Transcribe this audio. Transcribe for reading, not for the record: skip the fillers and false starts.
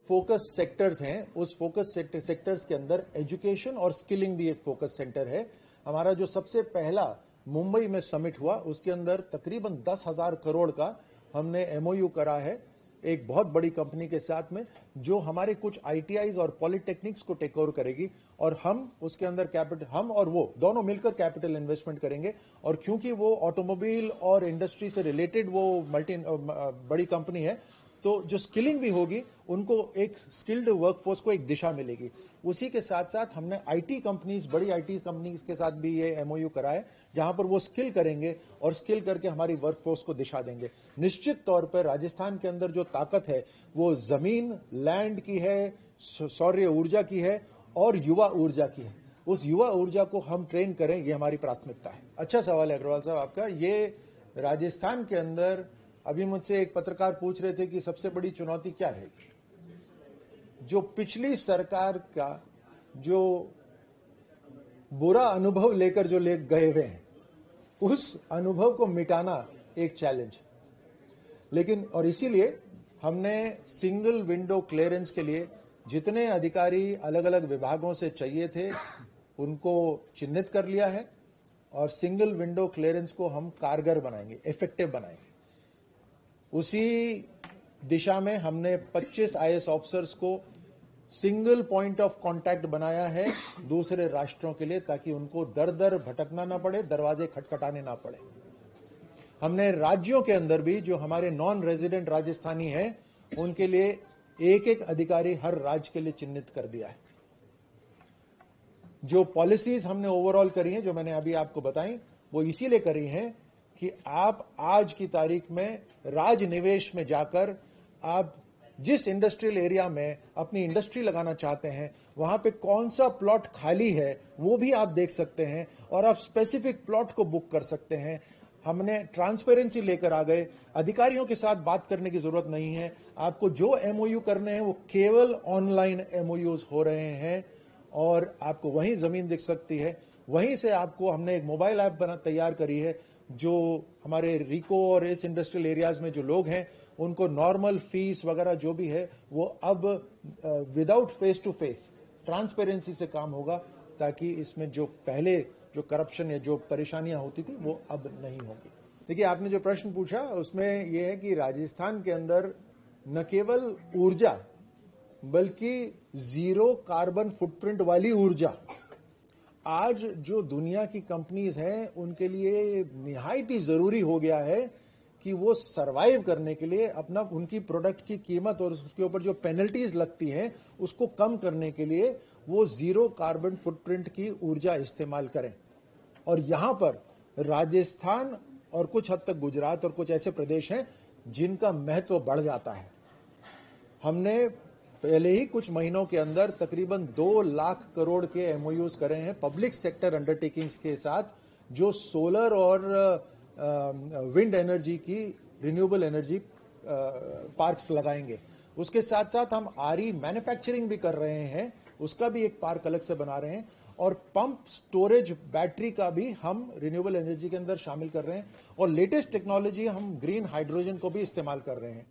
Focus sectors हैं, उस focus sectors के अंदर एजुकेशन और स्किलिंग भी एक फोकस सेंटर है। हमारा जो सबसे पहला मुंबई में समिट हुआ उसके अंदर तकरीबन 10,000 करोड़ का हमने एमओयू करा है एक बहुत बड़ी कंपनी के साथ में, जो हमारे कुछ आईटीआईज और पॉलिटेक्निक्स को टेक ओवर करेगी और हम उसके अंदर कैपिटल, हम और वो दोनों मिलकर कैपिटल इन्वेस्टमेंट करेंगे। और क्योंकि वो ऑटोमोबाइल और इंडस्ट्री से रिलेटेड वो बड़ी कंपनी है, तो जो स्किलिंग भी होगी उनको एक स्किल्ड वर्कफोर्स को एक दिशा मिलेगी। उसी के साथ साथ हमने आईटी कंपनीज, बड़ी आईटी कंपनीज के साथ भी ये एमओयू करा है, जहां पर वो स्किल करेंगे और स्किल करके हमारी वर्कफोर्स को दिशा देंगे। निश्चित तौर पर राजस्थान के अंदर जो ताकत है वो जमीन, लैंड की है, सौर्य ऊर्जा की है और युवा ऊर्जा की है। उस युवा ऊर्जा को हम ट्रेन करें, ये हमारी प्राथमिकता है। अच्छा सवाल है अग्रवाल साहब आपका। ये राजस्थान के अंदर अभी मुझसे एक पत्रकार पूछ रहे थे कि सबसे बड़ी चुनौती क्या है। जो पिछली सरकार का जो बुरा अनुभव लेकर जो ले गए हुए हैं, उस अनुभव को मिटाना एक चैलेंज। लेकिन और इसीलिए हमने सिंगल विंडो क्लियरेंस के लिए जितने अधिकारी अलग अलग विभागों से चाहिए थे उनको चिन्हित कर लिया है और सिंगल विंडो क्लियरेंस को हम कारगर बनाएंगे, इफेक्टिव बनाएंगे। उसी दिशा में हमने 25 आईएएस ऑफिसर्स को सिंगल पॉइंट ऑफ कांटेक्ट बनाया है दूसरे राष्ट्रों के लिए, ताकि उनको दर दर भटकना ना पड़े, दरवाजे खटखटाने ना पड़े। हमने राज्यों के अंदर भी जो हमारे नॉन रेजिडेंट राजस्थानी हैं उनके लिए एक एक अधिकारी हर राज्य के लिए चिन्हित कर दिया है। जो पॉलिसीज हमने ओवरऑल करी हैं, जो मैंने अभी आपको बताई, वो इसीलिए करी हैं कि आप आज की तारीख में राज निवेश में जाकर आप जिस इंडस्ट्रियल एरिया में अपनी इंडस्ट्री लगाना चाहते हैं वहां पे कौन सा प्लॉट खाली है वो भी आप देख सकते हैं और आप स्पेसिफिक प्लॉट को बुक कर सकते हैं। हमने ट्रांसपेरेंसी लेकर आ गए, अधिकारियों के साथ बात करने की जरूरत नहीं है। आपको जो एमओयू करने हैं वो केवल ऑनलाइन एमओयूज हो रहे हैं और आपको वहीं जमीन दिख सकती है। वहीं से आपको हमने एक मोबाइल ऐप तैयार करी है, जो हमारे रिको और इस इंडस्ट्रियल एरियाज में जो लोग हैं उनको नॉर्मल फीस वगैरह जो भी है वो अब without face to face transparency से काम होगा, ताकि इसमें जो पहले जो करप्शन या जो परेशानियां होती थी वो अब नहीं होगी। देखिए, आपने जो प्रश्न पूछा उसमें यह है कि राजस्थान के अंदर न केवल ऊर्जा बल्कि जीरो कार्बन फुटप्रिंट वाली ऊर्जा आज जो दुनिया की कंपनीज हैं उनके लिए निहायत ही जरूरी हो गया है कि वो सरवाइव करने के लिए अपना उनकी प्रोडक्ट की कीमत और उसके ऊपर जो पेनल्टीज लगती हैं उसको कम करने के लिए वो जीरो कार्बन फुटप्रिंट की ऊर्जा इस्तेमाल करें। और यहां पर राजस्थान और कुछ हद तक गुजरात और कुछ ऐसे प्रदेश हैं जिनका महत्व बढ़ जाता है। हमने पहले ही कुछ महीनों के अंदर तकरीबन 2 लाख करोड़ के एमओयूज करे हैं पब्लिक सेक्टर अंडरटेकिंग्स के साथ, जो सोलर और विंड एनर्जी की रिन्यूएबल एनर्जी पार्क्स लगाएंगे। उसके साथ साथ हम आरई मैन्युफैक्चरिंग भी कर रहे हैं, उसका भी एक पार्क अलग से बना रहे हैं और पंप स्टोरेज बैटरी का भी हम रिन्यूएबल एनर्जी के अंदर शामिल कर रहे हैं और लेटेस्ट टेक्नोलॉजी हम ग्रीन हाइड्रोजन को भी इस्तेमाल कर रहे हैं।